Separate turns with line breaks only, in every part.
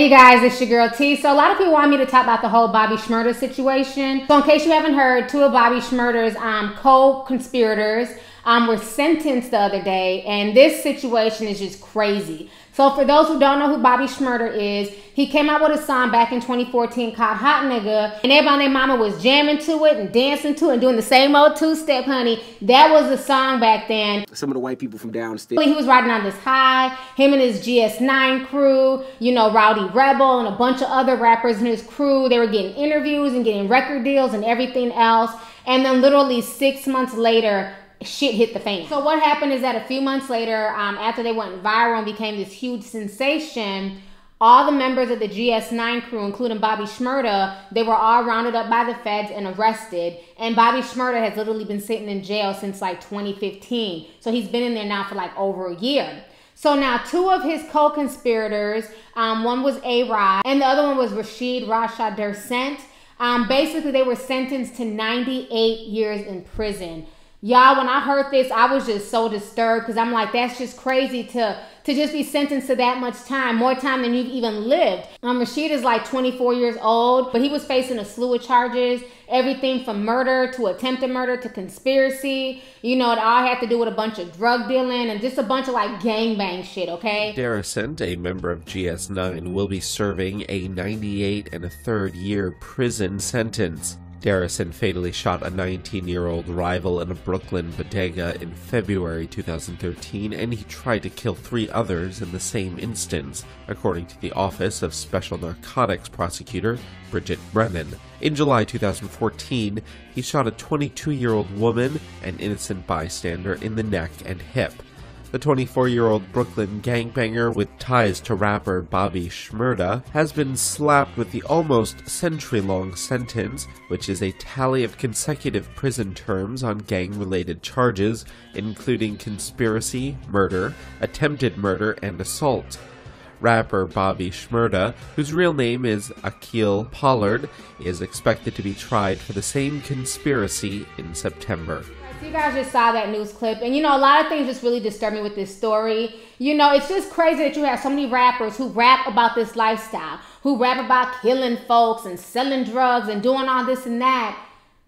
Hey you guys, it's your girl T. So a lot of people want me to talk about the whole Bobby Shmurda situation. So in case you haven't heard, two of Bobby Shmurda's co-conspirators were sentenced the other day, and this situation is just crazy. So for those who don't know who Bobby Shmurda is, he came out with a song back in 2014 called Hot Nigga, and everybody and their mama was jamming to it and dancing to it and doing the same old two-step, honey. That was the song back then.
Some of the white people from downstairs.
He was riding on this high, him and his GS9 crew, you know, Rowdy Rebel and a bunch of other rappers in his crew. They were getting interviews and getting record deals and everything else. And then literally 6 months later, shit hit the fan. So what happened is that a few months later, after they went viral and became this huge sensation, all the members of the GS9 crew, including Bobby Shmurda, they were all rounded up by the feds and arrested. And Bobby Shmurda has literally been sitting in jail since like 2015. So he's been in there now for like over a year. So now two of his co-conspirators, one was A-Rod and the other one was Rashid Rashad Dersent. Basically, they were sentenced to 98 years in prison. Y'all, when I heard this, I was just so disturbed because I'm like, that's just crazy to just be sentenced to that much time, more time than you've even lived. Rashid is like 24 years old, but he was facing a slew of charges, everything from murder to attempted murder to conspiracy. You know, it all had to do with a bunch of drug dealing and just a bunch of like gangbang shit, okay?
Dersent, a member of GS9, will be serving a 98 1/3 year prison sentence. Dersent fatally shot a 19-year-old rival in a Brooklyn bodega in February 2013, and he tried to kill 3 others in the same instance, according to the Office of Special Narcotics Prosecutor Bridget Brennan. In July 2014, he shot a 22-year-old woman, an innocent bystander, in the neck and hip. The 24-year-old Brooklyn gangbanger with ties to rapper Bobby Shmurda has been slapped with the almost century-long sentence, which is a tally of consecutive prison terms on gang-related charges, including conspiracy, murder, attempted murder, and assault. Rapper Bobby Shmurda, whose real name is Akil Pollard, is expected to be tried for the same conspiracy in September.
You guys just saw that news clip, and you know, a lot of things just really disturb me with this story. You know, it's just crazy that you have so many rappers who rap about this lifestyle, who rap about killing folks and selling drugs and doing all this and that,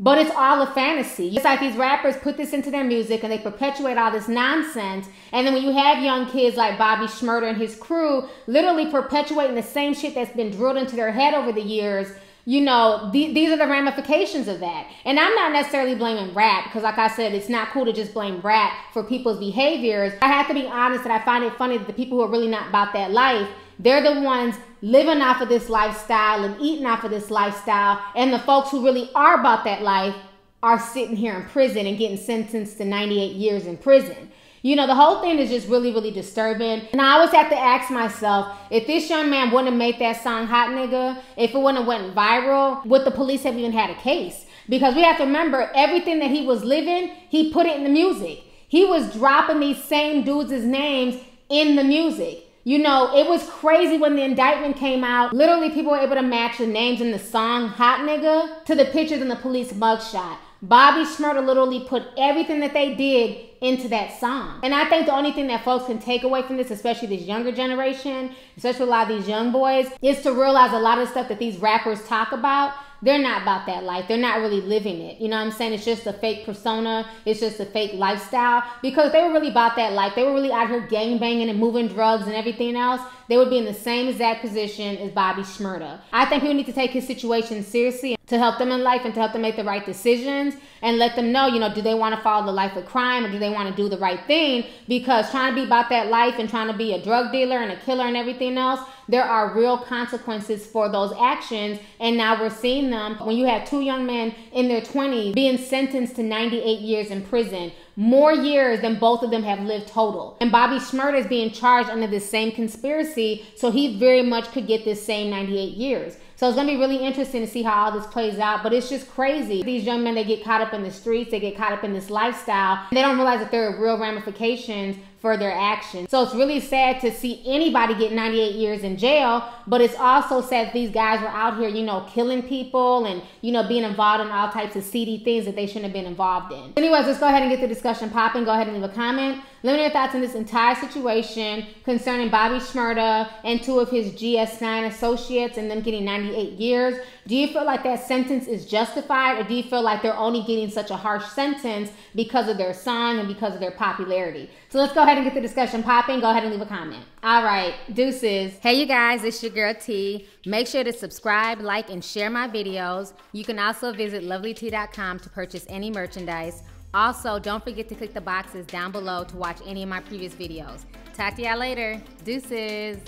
but it's all a fantasy. It's like these rappers put this into their music and they perpetuate all this nonsense, and then when you have young kids like Bobby Shmurda and his crew literally perpetuating the same shit that's been drilled into their head over the years, you know, these are the ramifications of that. And I'm not necessarily blaming rap, because like I said, it's not cool to just blame rap for people's behaviors. I have to be honest that I find it funny that the people who are really not about that life, they're the ones living off of this lifestyle and eating off of this lifestyle. And the folks who really are about that life are sitting here in prison and getting sentenced to 98 years in prison. You know, the whole thing is just really, really disturbing. And I always have to ask myself, if this young man wouldn't have made that song Hot Nigga, if it wouldn't have went viral, would the police have even had a case? Because we have to remember, everything that he was living, he put it in the music. He was dropping these same dudes' names in the music. You know, it was crazy when the indictment came out. Literally, people were able to match the names in the song Hot Nigga to the pictures in the police mugshot. Bobby Shmurda literally put everything that they did into that song. And I think the only thing that folks can take away from this, especially this younger generation, especially a lot of these young boys, is to realize a lot of stuff that these rappers talk about, they're not about that life. They're not really living it. You know what I'm saying? It's just a fake persona. It's just a fake lifestyle. Because if they were really about that life, they were really out here gangbanging and moving drugs and everything else, they would be in the same exact position as Bobby Shmurda. I think people need to take his situation seriously to help them in life and to help them make the right decisions and let them know, you know, do they want to follow the life of crime or do they want to do the right thing? Because trying to be about that life and trying to be a drug dealer and a killer and everything else, there are real consequences for those actions. And now we're seeing them when you have two young men in their 20s being sentenced to 98 years in prison, more years than both of them have lived total. And Bobby Shmurda is being charged under this same conspiracy, so he very much could get this same 98 years. So it's going to be really interesting to see how all this plays out, but it's just crazy. These young men, they get caught up in the streets, they get caught up in this lifestyle, and they don't realize that there are real ramifications for their actions. So it's really sad to see anybody get 98 years in jail, but it's also sad that these guys were out here, you know, killing people and, you know, being involved in all types of seedy things that they shouldn't have been involved in. Anyways, let's go ahead and get the discussion popping. Go ahead and leave a comment. Let me know your thoughts on this entire situation concerning Bobby Shmurda and 2 of his GS9 associates and them getting 98 years. Do you feel like that sentence is justified, or do you feel like they're only getting such a harsh sentence because of their song and because of their popularity? So let's go ahead and get the discussion popping. Go ahead and leave a comment. All right, deuces. Hey you guys, it's your girl T. Make sure to subscribe, like, and share my videos. You can also visit lovelyti.com to purchase any merchandise. Also, don't forget to click the boxes down below to watch any of my previous videos. Talk to y'all later. Deuces.